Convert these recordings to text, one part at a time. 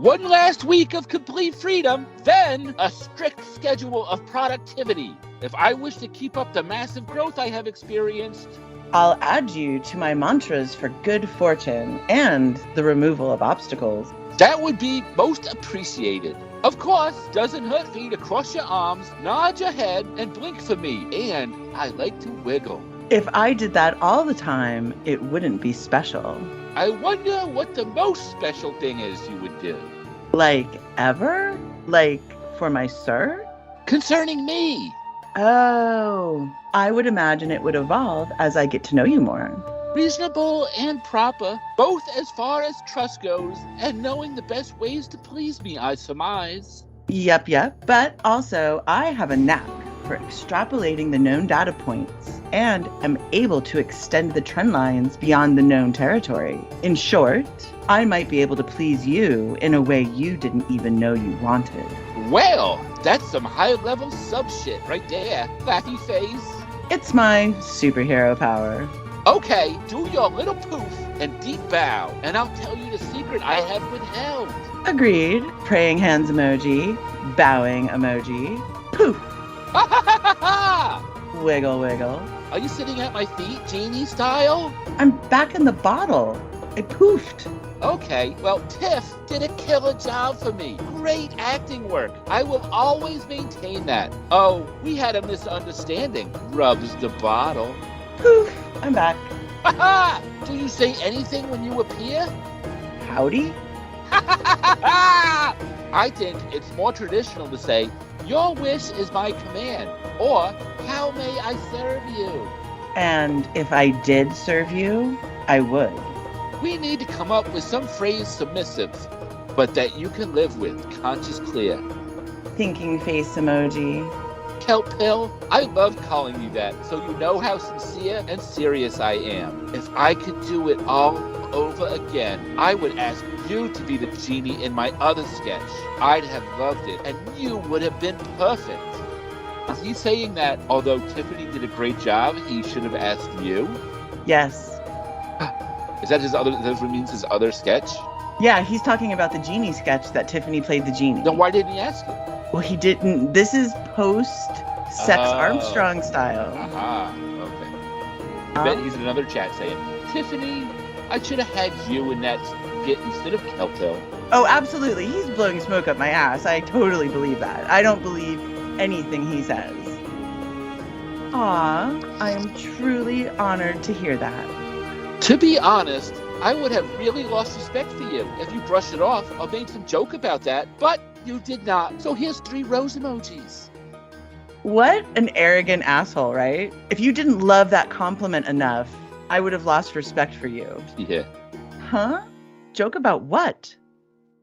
One last week of complete freedom, then a strict schedule of productivity. If I wish to keep up the massive growth I have experienced, I'll add you to my mantras for good fortune and the removal of obstacles. that would be most appreciated. Of course, doesn't hurt me to cross your arms, nod your head, and blink for me. And I like to wiggle. If I did that all the time, it wouldn't be special. I wonder what the most special thing is you would do. Like ever? Like for my sir? Concerning me. Oh, I would imagine it would evolve as I get to know you more. Reasonable and proper, both as far as trust goes, and knowing the best ways to please me, I surmise. Yep. But also, I have a knack for extrapolating the known data points and am able to extend the trend lines beyond the known territory. In short, I might be able to please you in a way you didn't even know you wanted. Well, that's some high-level sub-shit right there, Laffy face. It's my superhero power. Okay, do your little poof and deep bow, and I'll tell you the secret I have withheld. Agreed. Praying hands emoji, bowing emoji, poof, Ha ha ha ha ha! wiggle wiggle. Are you sitting at my feet, genie style? I'm back in the bottle. I poofed. Okay, well, Tiff did a killer job for me. Great acting work. I will always maintain that. Oh, we had a misunderstanding. Rubs the bottle. Poof, I'm back. Ha ha! Do you say anything when you appear? Howdy? Ha ha ha ha! I think it's more traditional to say, your wish is my command, or how may I serve you? And if I did serve you, I would. We need to come up with some phrase submissive, but that you can live with, conscious clear. Thinking face emoji. Kelp pill, I love calling you that, so you know how sincere and serious I am. If I could do it all over again, I would ask you to be the genie in my other sketch. I'd have loved it, and you would have been perfect. Is he saying that, although Tiffany did a great job, he should have asked you? Yes. Is that his other, that means his other sketch? Yeah, he's talking about the genie sketch that Tiffany played the genie. Then why didn't he ask him? Well, he didn't. This is post Sex Oh. Armstrong style. Aha, okay. I bet he's in another chat saying, Tiffany, I should have had you in that skit instead of Kelp pill. Oh, absolutely. He's blowing smoke up my ass. I totally believe that. I don't believe anything he says. Aw, I am truly honored to hear that. To be honest, I would have really lost respect for you if you brushed it off or made some joke about that, but you did not. So here's 3 rose emojis. What an arrogant asshole, right? If you didn't love that compliment enough, I would have lost respect for you. Yeah. Huh? Joke about what?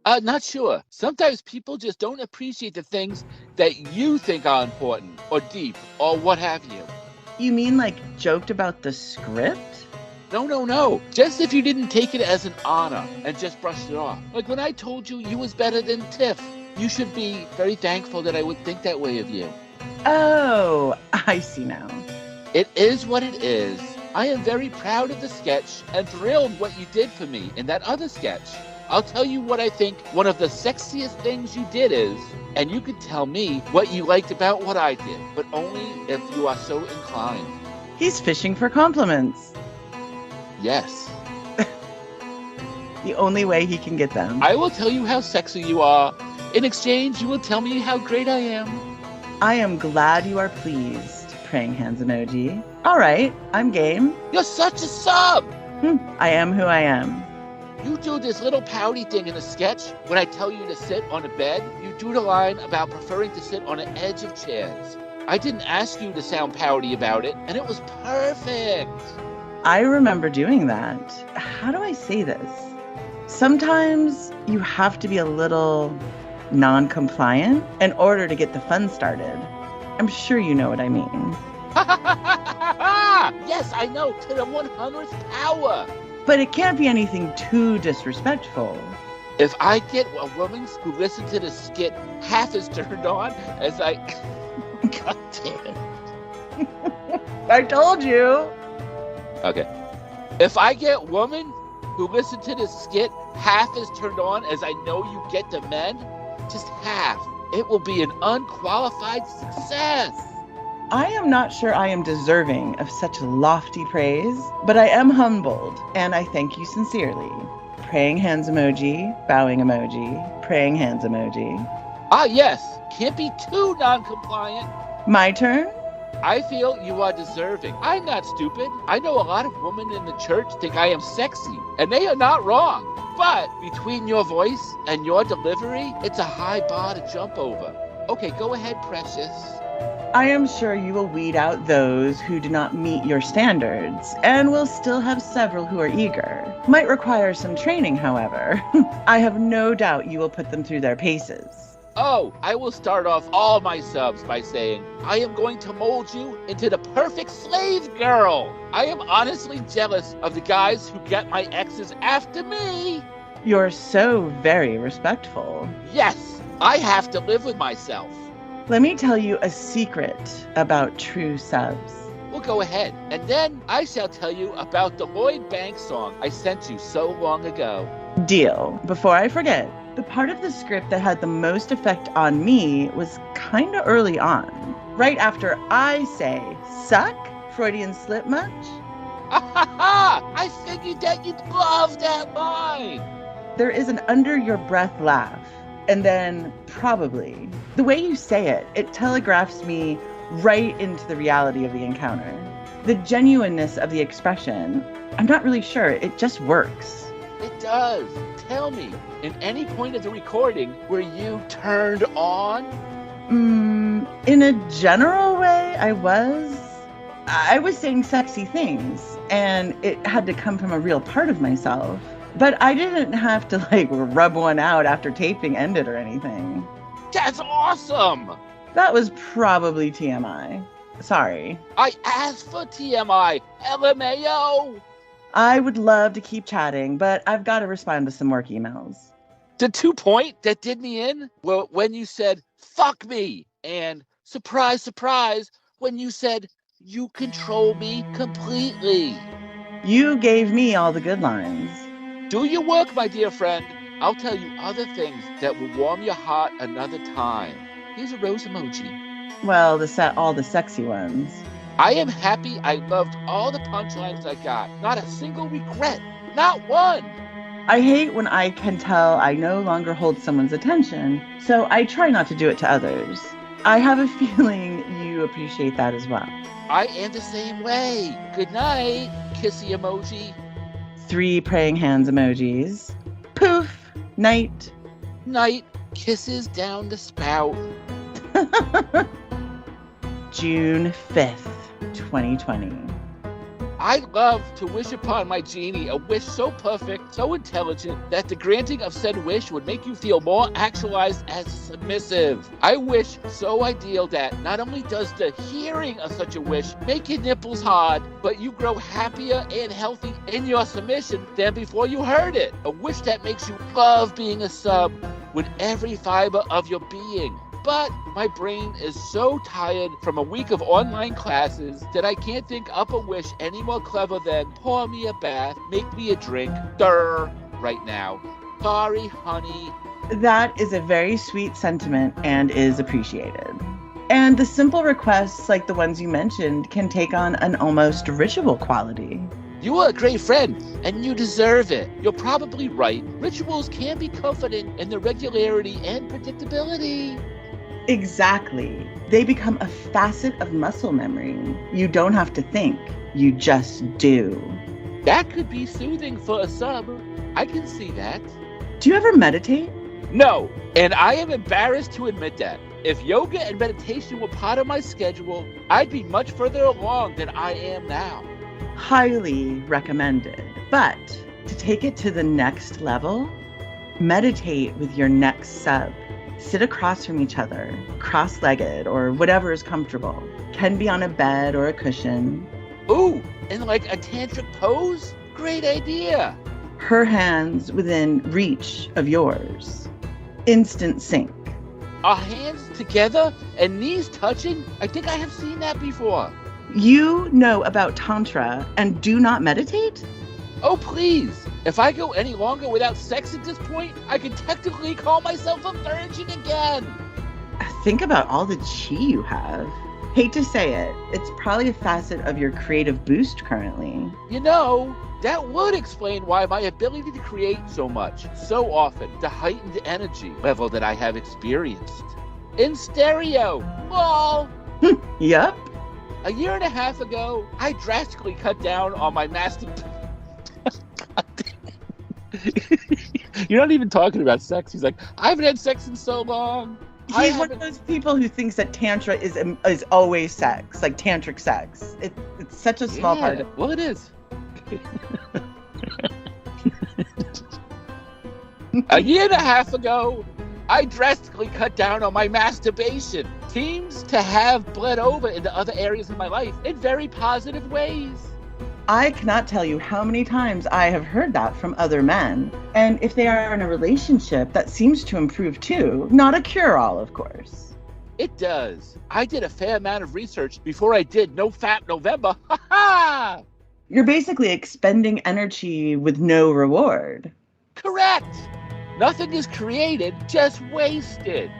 Not sure. Sometimes people just don't appreciate the things that you think are important or deep or what have you. You mean like joked about the script? No. Just if you didn't take it as an honor and just brushed it off. Like when I told you you was better than Tiff. You should be very thankful that I would think that way of you. Oh, I see now. It is what it is. I am very proud of the sketch and thrilled what you did for me in that other sketch. I'll tell you what I think one of the sexiest things you did is, and you can tell me what you liked about what I did, but only if you are so inclined. He's fishing for compliments. Yes. The only way he can get them. I will tell you how sexy you are. In exchange, you will tell me how great I am. I am glad you are pleased. Praying hands emoji. All right, I'm game. You're such a sub! I am who I am. You do this little pouty thing in the sketch. When I tell you to sit on a bed, you do the line about preferring to sit on the edge of chairs. I didn't ask you to sound pouty about it, and it was perfect. I remember doing that. How do I say this? Sometimes you have to be a little non-compliant in order to get the fun started. I'm sure you know what I mean. Yes, I know, to the 100th power. But it can't be anything too disrespectful. If I get a woman who listens to the skit half as turned on as I... God damn it. I told you. Okay. If I get woman who listen to this skit half as turned on as I know you get to men? Just half. It will be an unqualified success. I am not sure I am deserving of such lofty praise, but I am humbled, and I thank you sincerely. Praying hands emoji, bowing emoji, praying hands emoji. Ah, yes. Can't be too non-compliant. My turn? I feel you are deserving. I'm not stupid. I know a lot of women in the church think I am sexy, and they are not wrong. But between your voice and your delivery, it's a high bar to jump over. Okay, go ahead, precious. I am sure you will weed out those who do not meet your standards, and will still have several who are eager. Might require some training, however. I have no doubt you will put them through their paces. Oh, I will start off all my subs by saying, I am going to mold you into the perfect slave girl. I am honestly jealous of the guys who get my exes after me. You're so very respectful. Yes, I have to live with myself. Let me tell you a secret about true subs. Well, go ahead. And then I shall tell you about the Lloyd Banks song I sent you so long ago. Deal. Before I forget, the part of the script that had the most effect on me was kind of early on. Right after I say, suck? Freudian slip much? I figured that you'd love that line. There is an under your breath laugh. And then probably. The way you say it, it telegraphs me right into the reality of the encounter. The genuineness of the expression, I'm not really sure. It just works. It does. Tell me, in any point of the recording were you turned on? In a general way, I was saying sexy things, and it had to come from a real part of myself. But I didn't have to rub one out after taping ended or anything. That's awesome! That was probably TMI. Sorry. I asked for TMI. LMAO! I would love to keep chatting, but I've got to respond to some work emails. The 2 point that did me in were when you said, fuck me, and surprise, surprise, when you said, you control me completely. You gave me all the good lines. Do your work, my dear friend. I'll tell you other things that will warm your heart another time. Here's a rose emoji. Well, all the sexy ones. I am happy I loved all the punchlines I got. Not a single regret. Not one. I hate when I can tell I no longer hold someone's attention, so I try not to do it to others. I have a feeling you appreciate that as well. I am the same way. Good night. Kissy emoji. 3 praying hands emojis. Poof. Night. Night. Kisses down the spout. June 5th, 2020. I'd love to wish upon my genie a wish so perfect, so intelligent, that the granting of said wish would make you feel more actualized as submissive. I wish so ideal that not only does the hearing of such a wish make your nipples hard, but you grow happier and healthy in your submission than before you heard it. A wish that makes you love being a sub with every fiber of your being. But my brain is so tired from a week of online classes that I can't think up a wish any more clever than pour me a bath, make me a drink, right now. Sorry, honey. That is a very sweet sentiment and is appreciated. And the simple requests like the ones you mentioned can take on an almost ritual quality. You are a great friend, and you deserve it. You're probably right. Rituals can be comforting in their regularity and predictability. Exactly. They become a facet of muscle memory. You don't have to think. You just do. That could be soothing for a sub. I can see that. Do you ever meditate? No, and I am embarrassed to admit that. If yoga and meditation were part of my schedule, I'd be much further along than I am now. Highly recommended. But to take it to the next level, meditate with your next sub. Sit across from each other, cross-legged or whatever is comfortable. Can be on a bed or a cushion. Ooh, in like a tantric pose? Great idea. Her hands within reach of yours. Instant sync. Our hands together and knees touching? I think I have seen that before. You know about Tantra and do not meditate? Oh, please. If I go any longer without sex at this point, I can technically call myself a virgin again. Think about all the chi you have. Hate to say it, it's probably a facet of your creative boost currently. You know, that would explain why my ability to create so much, so often, the heightened energy level that I have experienced. In stereo, lol. Yup. A year and a half ago, I drastically cut down on my You're not even talking about sex. He's like, I haven't had sex in so long. He's one of those people who thinks that Tantra is always sex, like tantric sex. It's such a small part of it. Well, it is. A year and a half ago, I drastically cut down on my masturbation. Seems to have bled over into other areas of my life in very positive ways. I cannot tell you how many times I have heard that from other men. And if they are in a relationship, that seems to improve too. Not a cure-all, of course. It does. I did a fair amount of research before I did No Fap November. Ha ha! You're basically expending energy with no reward. Correct. Nothing is created, just wasted.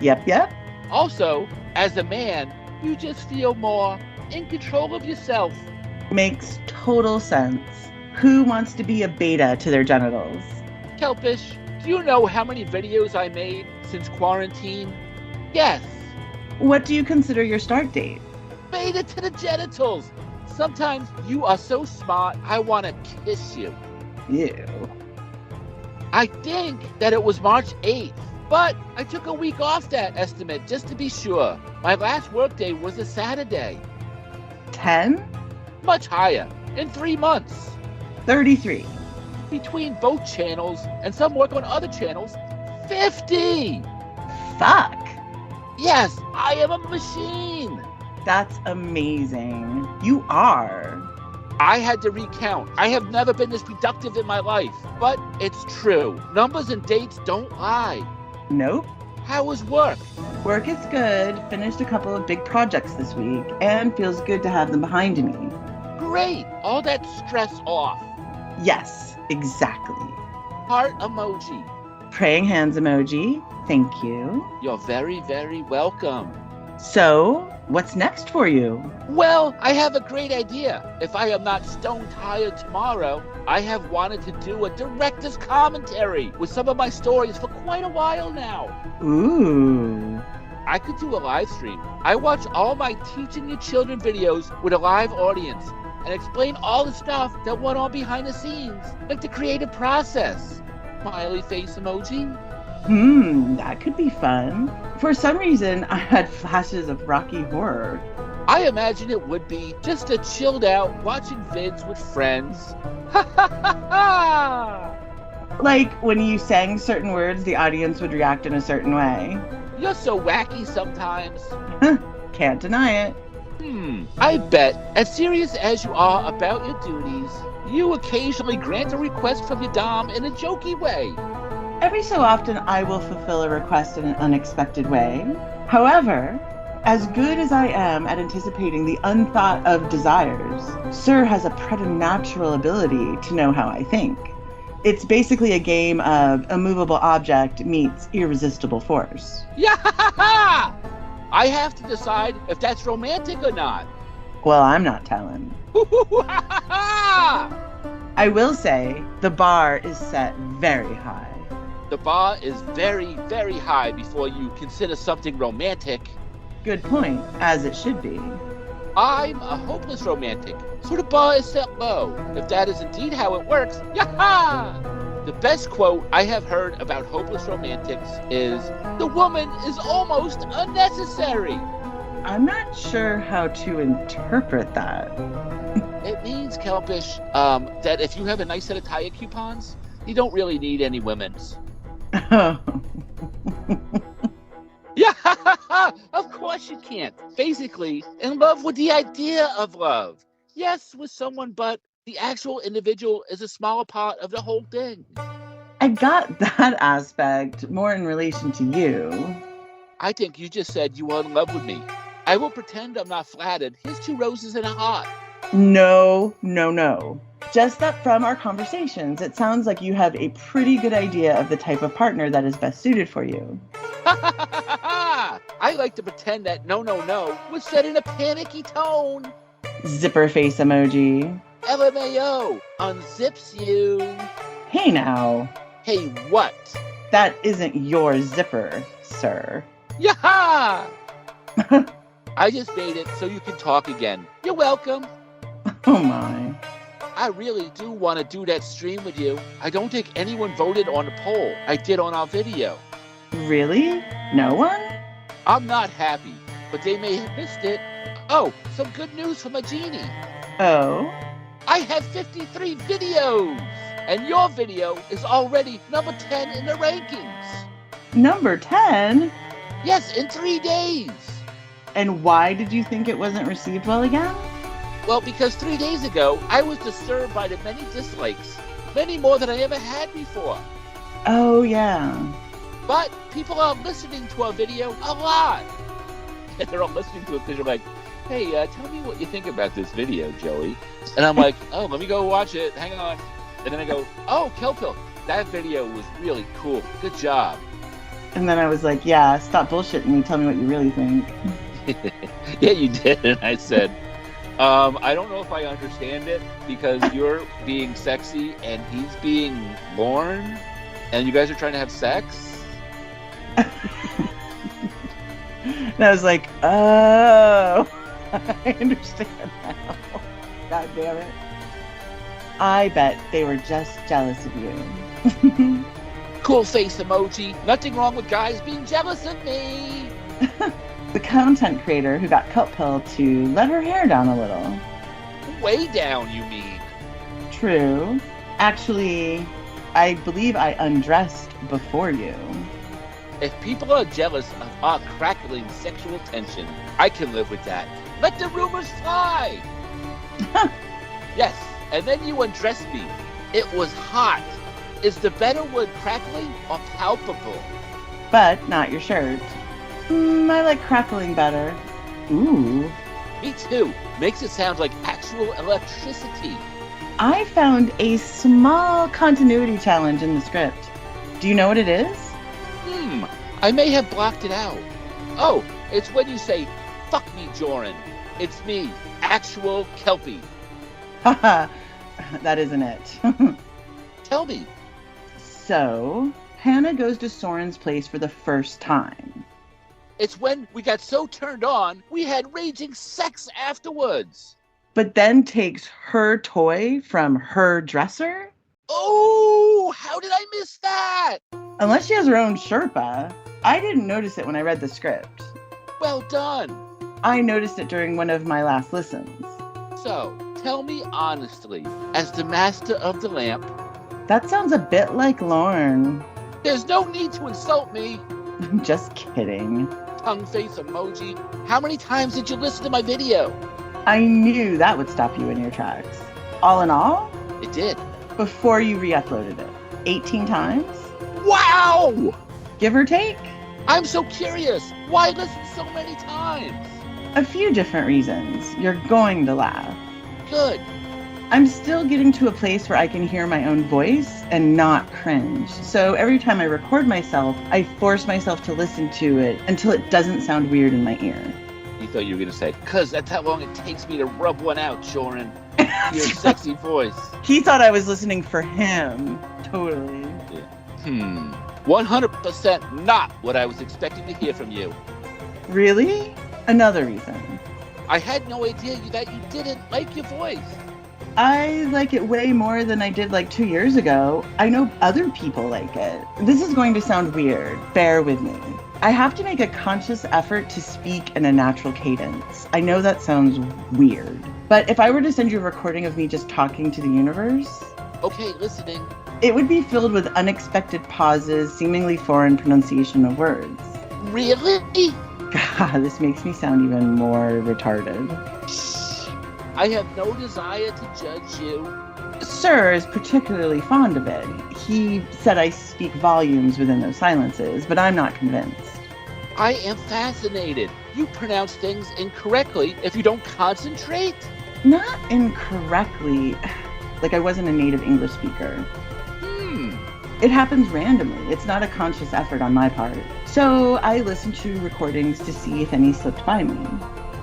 Yep. Also, as a man, you just feel more in control of yourself. Makes total sense. Who wants to be a beta to their genitals? Kelpish, do you know how many videos I made since quarantine? Yes. What do you consider your start date? Beta to the genitals. Sometimes you are so smart, I want to kiss you. Ew. I think that it was March 8th, but I took a week off that estimate just to be sure. My last workday was a Saturday. 10? Much higher, in 3 months. 33. Between both channels and some work on other channels, 50! Fuck. Yes, I am a machine. That's amazing. You are. I had to recount. I have never been this productive in my life. But it's true. Numbers and dates don't lie. Nope. How was work? Work is good. Finished a couple of big projects this week and feels good to have them behind me. Great. All that stress off. Yes, exactly. Heart emoji. Praying hands emoji. Thank you. You're very, very welcome. So, what's next for you? Well, I have a great idea. If I am not stone tired tomorrow, I have wanted to do a director's commentary with some of my stories for quite a while now. Ooh. I could do a live stream. I watch all my Teaching Your Children videos with a live audience and explain all the stuff that went on behind the scenes, like the creative process. Smiley face emoji. That could be fun. For some reason, I had flashes of Rocky Horror. I imagine it would be just a chilled out watching vids with friends. Ha ha ha ha! Like when you sang certain words, the audience would react in a certain way. You're so wacky sometimes. Can't deny it. I bet, as serious as you are about your duties, you occasionally grant a request from your dom in a jokey way. Every so often, I will fulfill a request in an unexpected way. However, as good as I am at anticipating the unthought of desires, Sir has a preternatural ability to know how I think. It's basically a game of immovable object meets irresistible force. Yeah! I have to decide if that's romantic or not. Well, I'm not telling. I will say the bar is set very high. The bar is very, very high before you consider something romantic. Good point, as it should be. I'm a hopeless romantic, so the bar is set low. If that is indeed how it works, yaha! The best quote I have heard about hopeless romantics is, "The woman is almost unnecessary." I'm not sure how to interpret that. It means, Kelpish, that if you have a nice set of tire coupons, you don't really need any women's. Oh. Yeah, of course you can't. Basically, in love with the idea of love. Yes, with someone, but the actual individual is a smaller part of the whole thing. I got that aspect more in relation to you. I think you just said you are in love with me. I will pretend I'm not flattered. Here's 2 roses and a heart. No, no, no. Just that from our conversations, it sounds like you have a pretty good idea of the type of partner that is best suited for you. I like to pretend that no was said in a panicky tone. Zipper face emoji. LMAO, unzips you. Hey now. Hey, what? That isn't your zipper, sir. Yaha! I just made it so you can talk again. You're welcome. Oh my. I really do want to do that stream with you. I don't think anyone voted on the poll I did on our video. Really? No one? I'm not happy, but they may have missed it. Oh, some good news from a genie. Oh? I have 53 videos, and your video is already number 10 in the rankings. Number 10? Yes, in 3 days. And why did you think it wasn't received well again? Well, because 3 days ago, I was disturbed by the many dislikes, many more than I ever had before. Oh, yeah. But people are listening to our video a lot. And they're all listening to it because you're like, hey, tell me what you think about this video, Joey. And I'm like, oh, let me go watch it. Hang on. And then I go, oh, Kelp, that video was really cool. Good job. And then I was like, yeah, stop bullshitting me. Tell me what you really think. Yeah, you did. And I said, I don't know if I understand it because you're being sexy and he's being Lorne and you guys are trying to have sex. And I was like, oh, I understand now. God damn it. I bet they were just jealous of you. Cool face emoji. Nothing wrong with guys being jealous of me. The content creator who got Kelp to let her hair down a little. Way down, you mean? True. Actually, I believe I undressed before you. If people are jealous of our crackling sexual tension, I can live with that. Let the rumors fly. Yes, and then you undressed me. It was hot. Is the better word crackling or palpable? But not your shirt. I like crackling better. Ooh. Me too. Makes it sound like actual electricity. I found a small continuity challenge in the script. Do you know what it is? I may have blocked it out. Oh, it's when you say, fuck me, Jorrun. It's me, actual Kelpie. Haha, that isn't it. Tell me. So, Hannah goes to Soren's place for the first time. It's when we got so turned on, we had raging sex afterwards. But then takes her toy from her dresser? Oh, how did I miss that? Unless she has her own Sherpa. I didn't notice it when I read the script. Well done. I noticed it during one of my last listens. So, tell me honestly, as the master of the lamp. That sounds a bit like Lorne. There's no need to insult me. Just kidding. Tongue face emoji. How many times did you listen to my video? I knew that would stop you in your tracks. All in all? It did. Before you re-uploaded it. 18 times? Wow! Give or take? I'm so curious. Why listen so many times? A few different reasons. You're going to laugh. Good. I'm still getting to a place where I can hear my own voice and not cringe. So every time I record myself, I force myself to listen to it until it doesn't sound weird in my ear. You thought you were going to say, because that's how long it takes me to rub one out, Jorrun. Your sexy voice. He thought I was listening for him. Totally. Yeah. 100% not what I was expecting to hear from you. Really? Another reason. I had no idea that you didn't like your voice. I like it way more than I did like 2 years ago. I know other people like it. This is going to sound weird. Bear with me. I have to make a conscious effort to speak in a natural cadence. I know that sounds weird. But if I were to send you a recording of me just talking to the universe... Okay, listening. It would be filled with unexpected pauses, seemingly foreign pronunciation of words. Really? God, this makes me sound even more retarded. I have no desire to judge you. Sir is particularly fond of it. He said I speak volumes within those silences, but I'm not convinced. I am fascinated. You pronounce things incorrectly if you don't concentrate. Not incorrectly. Like I wasn't a native English speaker. It happens randomly. It's not a conscious effort on my part. So I listen to recordings to see if any slipped by me.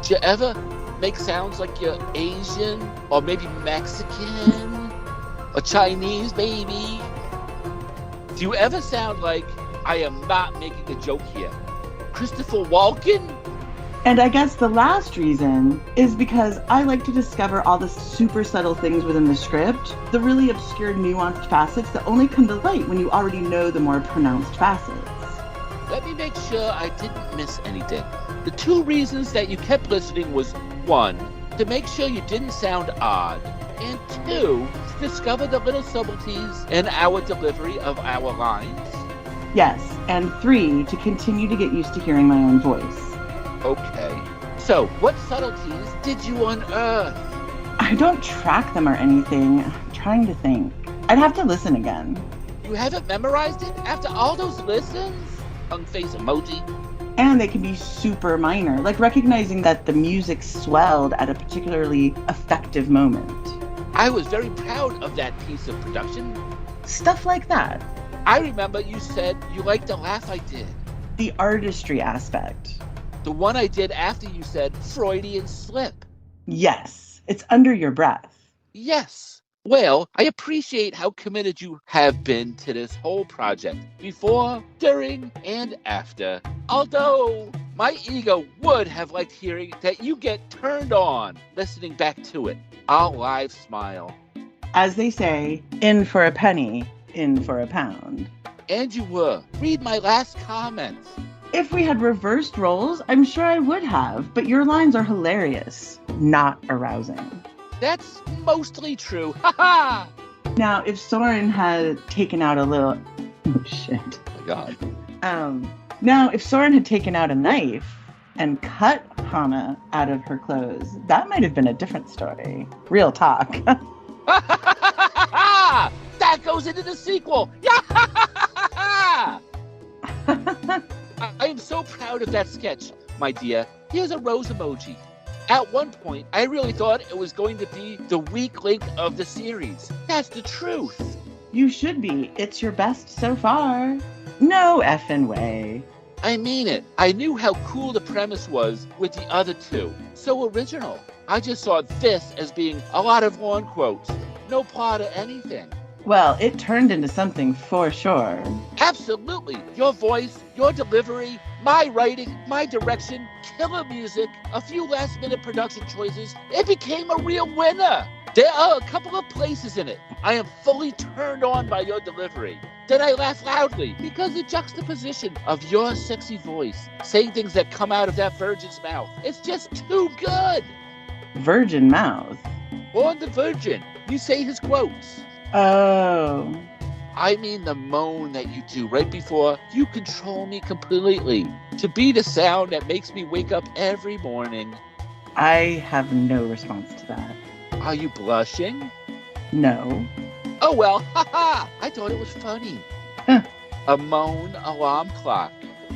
Do you ever make sounds like you're Asian or maybe Mexican or Chinese, maybe? Do you ever sound like I am not making a joke here? Christopher Walken? And I guess the last reason is because I like to discover all the super subtle things within the script, the really obscure, nuanced facets that only come to light when you already know the more pronounced facets. Let me make sure I didn't miss anything. The 2 reasons that you kept listening was 1, to make sure you didn't sound odd, and 2, to discover the little subtleties in our delivery of our lines. Yes, and 3, to continue to get used to hearing my own voice. Okay. So, what subtleties did you unearth? I don't track them or anything. I'm trying to think. I'd have to listen again. You haven't memorized it after all those listens? Tongue face emoji. And they can be super minor, like recognizing that the music swelled at a particularly effective moment. I was very proud of that piece of production. Stuff like that. I remember you said you liked the laugh I did. The artistry aspect. The one I did after you said Freudian slip. Yes, it's under your breath. Yes. Well, I appreciate how committed you have been to this whole project, before, during, and after. Although, my ego would have liked hearing that you get turned on listening back to it. I'll live smile. As they say, in for a penny, in for a pound. And you were. Read my last comments. If we had reversed roles, I'm sure I would have, but your lines are hilarious, not arousing. That's mostly true. Ha ha! Now, if Soren had taken out a little... Oh, shit. Oh my God. Now, if Soren had taken out a knife and cut Hana out of her clothes, that might have been a different story. Real talk. That goes into the sequel. I am so proud of that sketch, my dear. Here's a rose emoji. At one point, I really thought it was going to be the weak link of the series. That's the truth. You should be. It's your best so far. No effing way. I mean it. I knew how cool the premise was with the other 2. So original. I just saw this as being a lot of long quotes. No plot or anything. Well, it turned into something for sure. Absolutely. Your voice, your delivery, my writing, my direction, killer music, a few last-minute production choices. It became a real winner. There are a couple of places in it I am fully turned on by your delivery. Then I laugh loudly because the juxtaposition of your sexy voice, saying things that come out of that virgin's mouth, it's just too good. Virgin mouth? Born the Virgin. You say his quotes. Oh. I mean the moan that you do right before you control me completely. To be the sound that makes me wake up every morning. I have no response to that. Are you blushing? No. Oh well, haha! I thought it was funny. Huh. A moan alarm clock.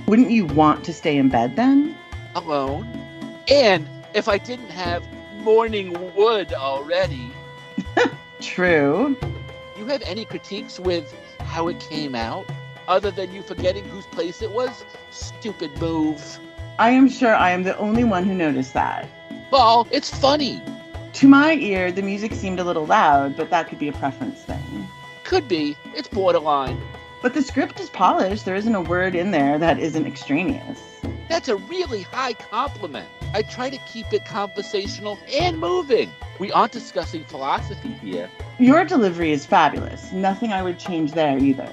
Wouldn't you want to stay in bed then? Alone? And if I didn't have morning wood already. True. You have any critiques with how it came out? Other than you forgetting whose place it was? Stupid move. I am sure I am the only one who noticed that. Well, it's funny. To my ear, the music seemed a little loud, but that could be a preference thing. Could be. It's borderline. But the script is polished. There isn't a word in there that isn't extraneous. That's a really high compliment. I try to keep it conversational and moving. We aren't discussing philosophy here. Your delivery is fabulous. Nothing I would change there either.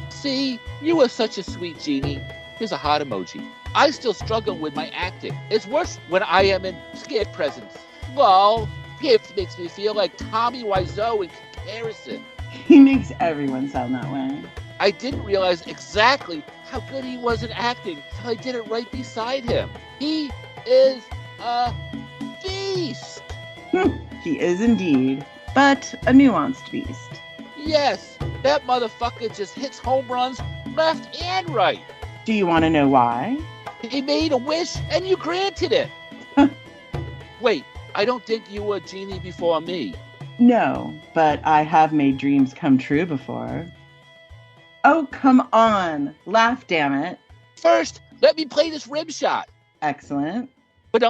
See, you are such a sweet genie. Here's a heart emoji. I still struggle with my acting. It's worse when I am in scared presence. Lol, Gift makes me feel like Tommy Wiseau in comparison. He makes everyone sound that way. I didn't realize exactly how good he was in acting until I did it right beside him. He is a beast. He is indeed, but a nuanced beast. Yes, that motherfucker just hits home runs left and right. Do you want to know why? He made a wish and you granted it. Wait, I don't think you were a genie before me. No, but I have made dreams come true before. Oh, come on. Laugh, damn it. First, let me play this rim shot. Excellent. But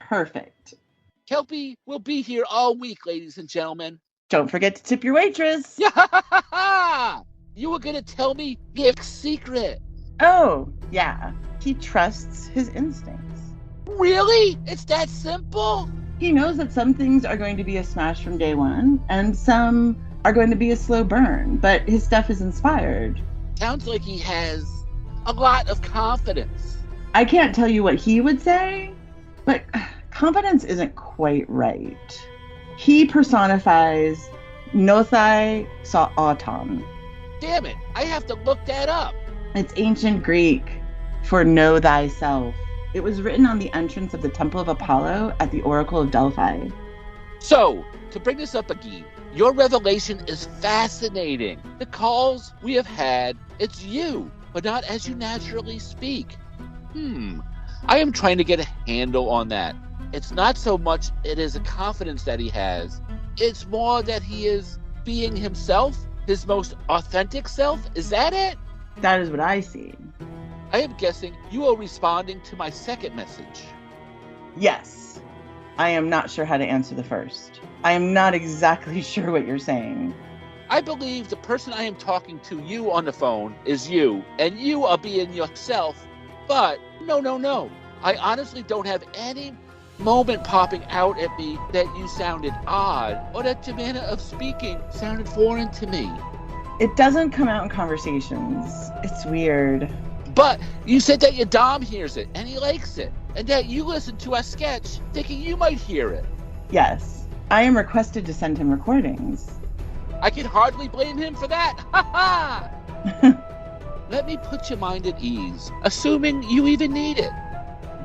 Perfect. Kelpie will be here all week, ladies and gentlemen. Don't forget to tip your waitress. You were going to tell me Gift's secret. Oh, yeah. He trusts his instincts. Really? It's that simple? He knows that some things are going to be a smash from day one, and some are going to be a slow burn, but his stuff is inspired. Sounds like he has a lot of confidence. I can't tell you what he would say, but confidence isn't quite right. He personifies Nothai Sa Auton. Damn it, I have to look that up. It's ancient Greek for know thyself. It was written on the entrance of the Temple of Apollo at the Oracle of Delphi. So, to bring this up again, your revelation is fascinating. The calls we have had, it's you, but not as you naturally speak. I am trying to get a handle on that. It's not so much it is a confidence that he has. It's more that he is being himself, his most authentic self. Is that it? That is what I see. I am guessing you are responding to my second message. Yes. I am not sure how to answer the first. I am not exactly sure what you're saying. I believe the person I am talking to you on the phone is you, and you are being yourself, but no. I honestly don't have any moment popping out at me that you sounded odd, or that your manner of speaking sounded foreign to me. It doesn't come out in conversations. It's weird. But you said that your Dom hears it, and he likes it, and that you listen to our sketch thinking you might hear it. Yes. I am requested to send him recordings. I can hardly blame him for that. Ha ha! Let me put your mind at ease, assuming you even need it.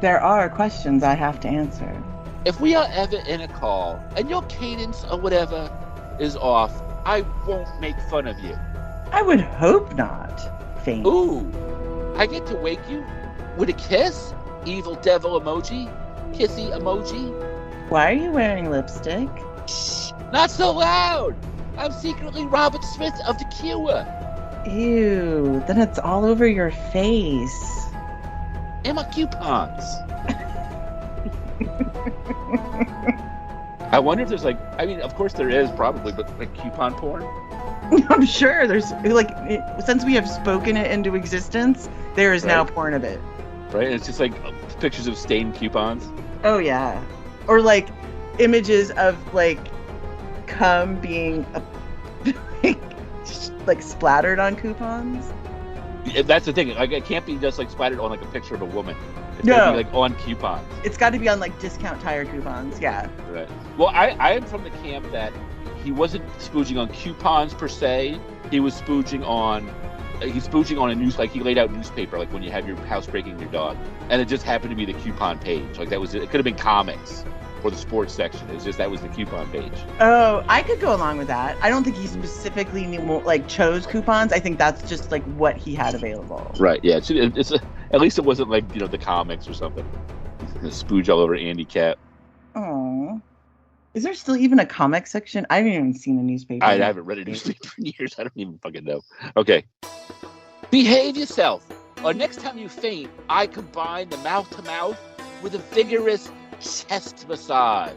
There are questions I have to answer. If we are ever in a call, and your cadence or whatever is off, I won't make fun of you. I would hope not. Faint. Ooh, I get to wake you with a kiss? Evil devil emoji? Kissy emoji? Why are you wearing lipstick? Shh, not so loud! I'm secretly Robert Smith of The Cure. Ew, then it's all over your face. And my coupons. I wonder if there's of course there is probably, but coupon porn? I'm sure there's, since we have spoken it into existence, there is now porn of it. Right? And it's just pictures of stained coupons. Oh, yeah. Or images of cum being splattered on coupons. Yeah, that's the thing. It can't be just splattered on a picture of a woman. It's No. gotta be on coupons. It's got to be on discount tire coupons. Yeah. Right. Well, I am from the camp that he wasn't spooging on coupons per se. He was spooging on. He's spooging on a he laid out newspaper when you have your housebreaking your dog, and it just happened to be the coupon page. That was it. It could have been comics or the sports section. It's just that was the coupon page. Oh, I could go along with that. I don't think he specifically chose coupons. I think that's just what he had available. Right. Yeah. It's at least it wasn't the comics or something. The spooge all over Andy Cat. Oh. Is there still even a comic section? I haven't even seen a newspaper. I haven't read a newspaper in years. I don't even fucking know. Okay. Behave yourself. Or next time you faint, I combine the mouth-to-mouth with a vigorous chest massage.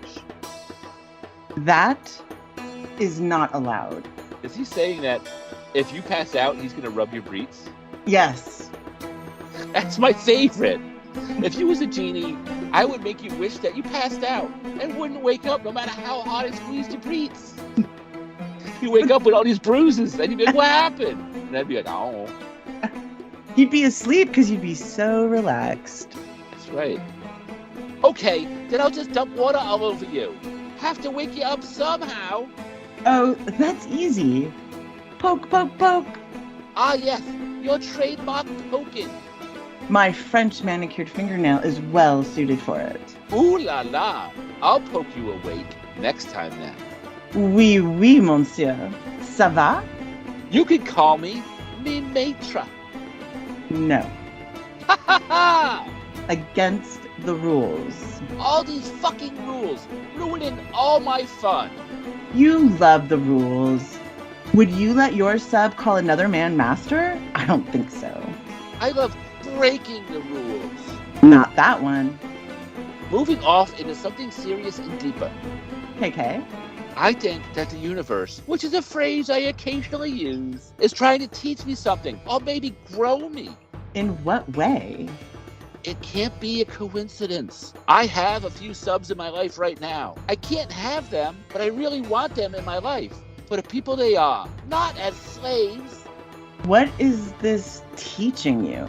That is not allowed. Is he saying that if you pass out, he's going to rub your breeks? Yes. That's my favorite. If you was a genie, I would make you wish that you passed out and wouldn't wake up no matter how hard I squeezed your breeks. You wake up with all these bruises and you'd be like, what happened? And I'd be like, oh. You'd be asleep because you'd be so relaxed. That's right. Okay, then I'll just dump water all over you. Have to wake you up somehow. Oh, that's easy. Poke, poke, poke. Ah, yes, your trademark poking. My French manicured fingernail is well suited for it. Ooh la la. I'll poke you awake next time then. Oui, oui, monsieur. Ça va? You can call me maître. No. Ha ha ha! Against the rules. All these fucking rules, ruining all my fun. You love the rules. Would you let your sub call another man master? I don't think so. I love breaking the rules. Not that one. Moving off into something serious and deeper. KK? I think that the universe, which is a phrase I occasionally use, is trying to teach me something, or maybe grow me. In what way? It can't be a coincidence. I have a few subs in my life right now. I can't have them, but I really want them in my life. For the people they are, not as slaves. What is this teaching you?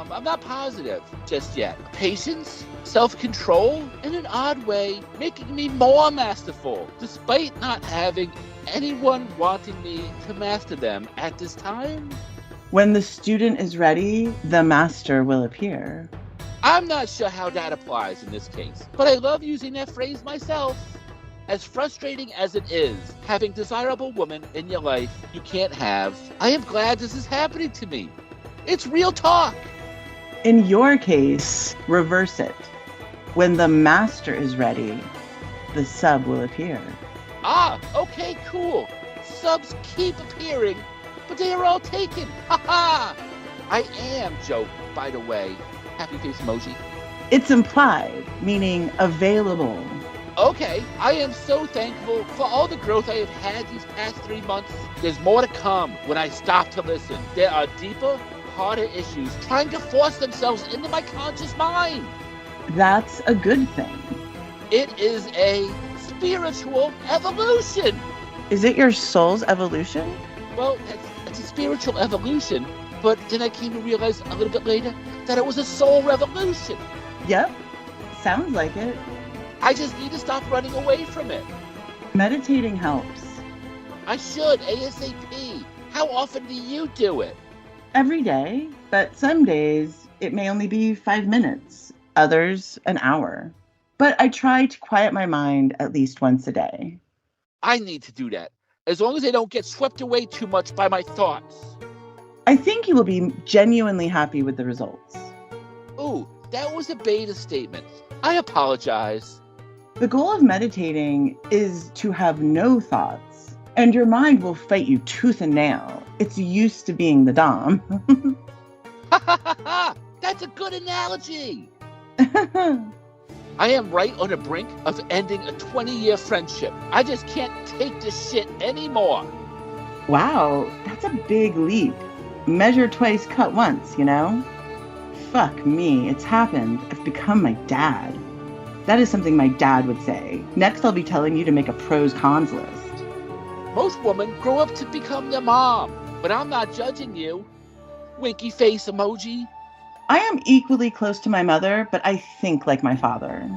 I'm not positive just yet. Patience, self-control, in an odd way, making me more masterful, despite not having anyone wanting me to master them at this time. When the student is ready, the master will appear. I'm not sure how that applies in this case, but I love using that phrase myself. As frustrating as it is, having desirable women in your life you can't have, I am glad this is happening to me. It's real talk. In your case, reverse it. When the master is ready, the sub will appear. Ah, okay, cool. Subs keep appearing, but they are all taken. Ha ha! I am Joe, by the way. Happy face emoji. It's implied, meaning available. Okay, I am so thankful for all the growth I have had these past 3 months. There's more to come when I stop to listen. There are deeper, harder issues trying to force themselves into my conscious mind. That's a good thing. It is a spiritual evolution. Is it your soul's evolution? Well, it's a spiritual evolution, but then I came to realize a little bit later that it was a soul revolution. Yep, sounds like it. I just need to stop running away from it. Meditating helps. I should, ASAP. How often do you do it? Every day, but some days it may only be 5 minutes, others an hour. But I try to quiet my mind at least once a day. I need to do that, as long as I don't get swept away too much by my thoughts. I think you will be genuinely happy with the results. Ooh, that was a beta statement. I apologize. The goal of meditating is to have no thoughts, and your mind will fight you tooth and nail. It's used to being the dom. Ha ha ha ha! That's a good analogy! I am right on the brink of ending a 20-year friendship. I just can't take this shit anymore. Wow, that's a big leap. Measure twice, cut once, you know? Fuck me, it's happened. I've become my dad. That is something my dad would say. Next, I'll be telling you to make a pros cons list. Most women grow up to become their mom, but I'm not judging you. Winky face emoji. I am equally close to my mother, but I think like my father.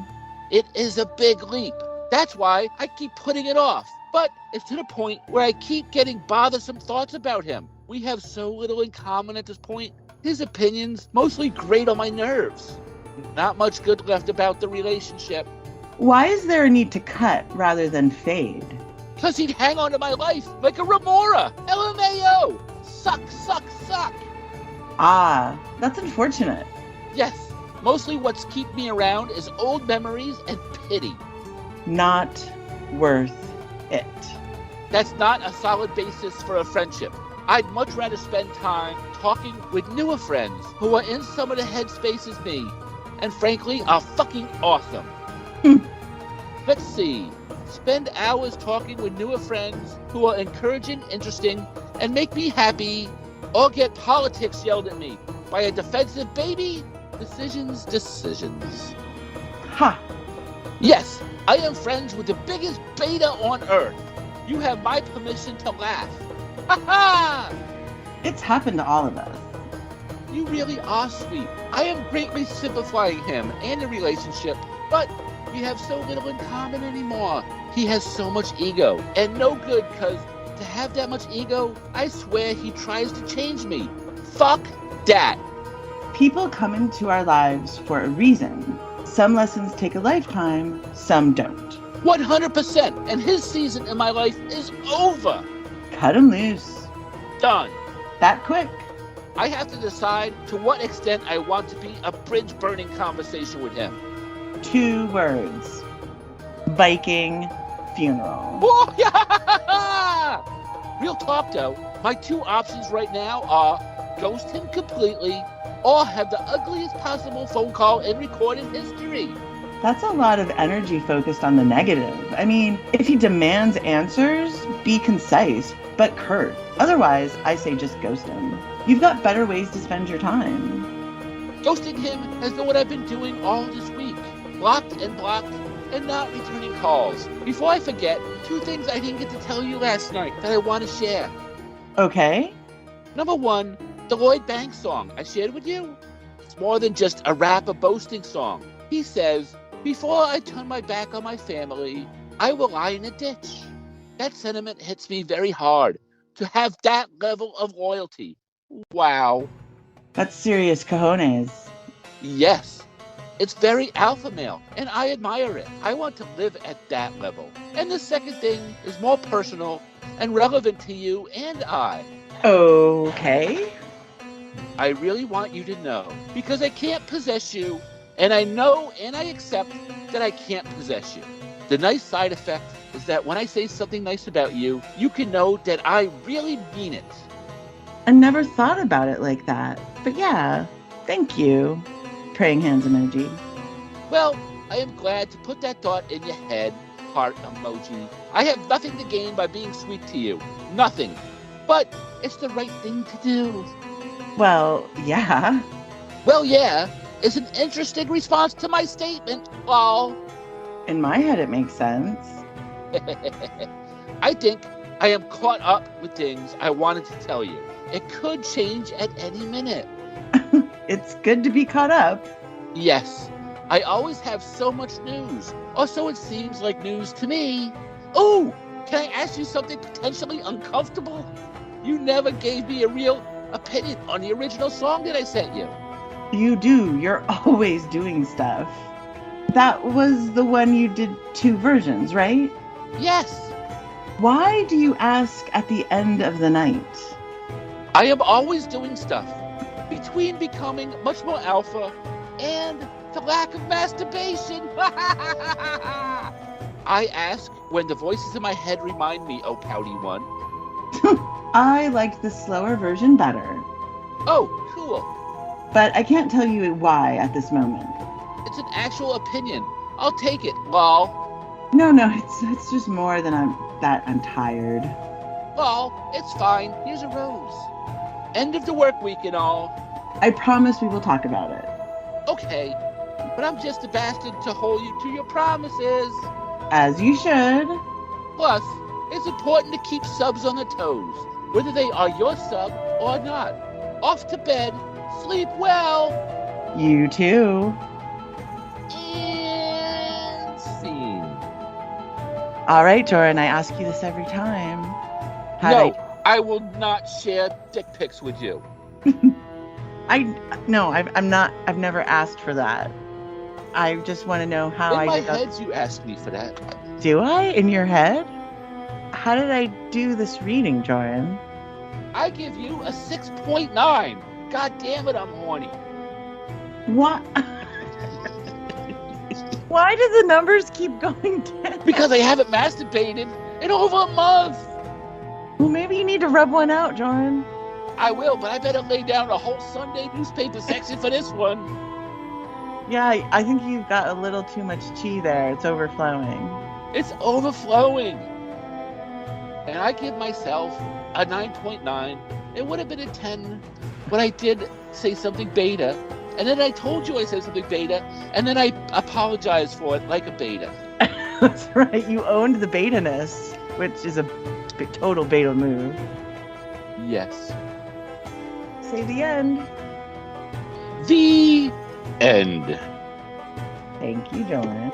It is a big leap. That's why I keep putting it off. But it's to the point where I keep getting bothersome thoughts about him. We have so little in common at this point. His opinions mostly grate on my nerves. Not much good left about the relationship. Why is there a need to cut rather than fade? Because he'd hang on to my life like a remora. LMAO. Suck, suck, suck. Ah, that's unfortunate. Yes, mostly what's keeping me around is old memories and pity. Not worth it. That's not a solid basis for a friendship. I'd much rather spend time talking with newer friends who are in some of the headspace as me, and frankly are fucking awesome. Let's see. Spend hours talking with newer friends who are encouraging, interesting, and make me happy, or get politics yelled at me by a defensive baby? Decisions. Ha! Yes, I am friends with the biggest beta on earth. You have my permission to laugh. Ha ha! It's happened to all of us. You really are sweet. I am greatly simplifying him and the relationship, but we have so little in common anymore. He has so much ego, and no good, because to have that much ego, I swear he tries to change me. Fuck that. People come into our lives for a reason. Some lessons take a lifetime, some don't. 100%, and his season in my life is over. Cut him loose. Done. That quick. I have to decide to what extent I want to be a bridge-burning conversation with him. 2 words. Viking funeral. Oh, yeah! Real talk, though, my 2 options right now are ghost him completely or have the ugliest possible phone call in recorded history. That's a lot of energy focused on the negative. I mean, if he demands answers, be concise, but curt. Otherwise, I say just ghost him. You've got better ways to spend your time. Ghosting him has been what I've been doing all this week. Blocked and not returning calls. Before I forget, 2 things I didn't get to tell you last night that I want to share. Okay. Number 1, the Lloyd Banks song I shared with you. It's more than just a rap or boasting song. He says, "Before I turn my back on my family, I will lie in a ditch." That sentiment hits me very hard. To have that level of loyalty. Wow. That's serious cojones. Yes. It's very alpha male, and I admire it. I want to live at that level. And the second thing is more personal and relevant to you and I. Okay. I really want you to know, because I can't possess you, and I know and I accept that I can't possess you. The nice side effect is that when I say something nice about you, you can know that I really mean it. I never thought about it like that. But yeah, thank you. Praying hands emoji. Well, I am glad to put that thought in your head, heart emoji. I have nothing to gain by being sweet to you. Nothing. But it's the right thing to do. Well, yeah. Well, yeah, is an interesting response to my statement, lol. In my head, it makes sense. I think I am caught up with things I wanted to tell you. It could change at any minute. It's good to be caught up. Yes, I always have so much news, or so it seems like news to me. Oh, can I ask you something potentially uncomfortable? You never gave me a real opinion on the original song that I sent you. You do. You're always doing stuff. That was the one you did 2 versions, right? Yes. Why do you ask at the end of the night? I am always doing stuff. Between becoming much more alpha and the lack of masturbation. I ask when the voices in my head remind me, oh pouty one. I liked the slower version better. Oh, cool. But I can't tell you why at this moment. It's an actual opinion. I'll take it, lol. No, it's just more than I'm tired. Lol, it's fine. Here's a rose. End of the work week and all. I promise we will talk about it. Okay, but I'm just a bastard to hold you to your promises. As you should. Plus, it's important to keep subs on their toes, whether they are your sub or not. Off to bed. Sleep well. You too. And scene. All right, Jorrun, I ask you this every time. I will not share dick pics with you. I've never asked for that. I just want to know how In my head, you asked me for that. Do I? In your head? How did I do this reading, Jorrun? I give you a 6.9. God damn it, I'm horny. What? Why do the numbers keep going down? Because I haven't masturbated in over a month. Well, maybe you need to rub one out, Jorrun. I will, but I better lay down a whole Sunday newspaper section for this one. Yeah, I think you've got a little too much chi there. It's overflowing. It's overflowing. And I give myself a 9.9. It would have been a 10 when I did say something beta. And then I told you I said something beta. And then I apologized for it like a beta. That's right. You owned the beta-ness, which is a total beta move. Yes. Say the end. The end. Thank you, Jorrun.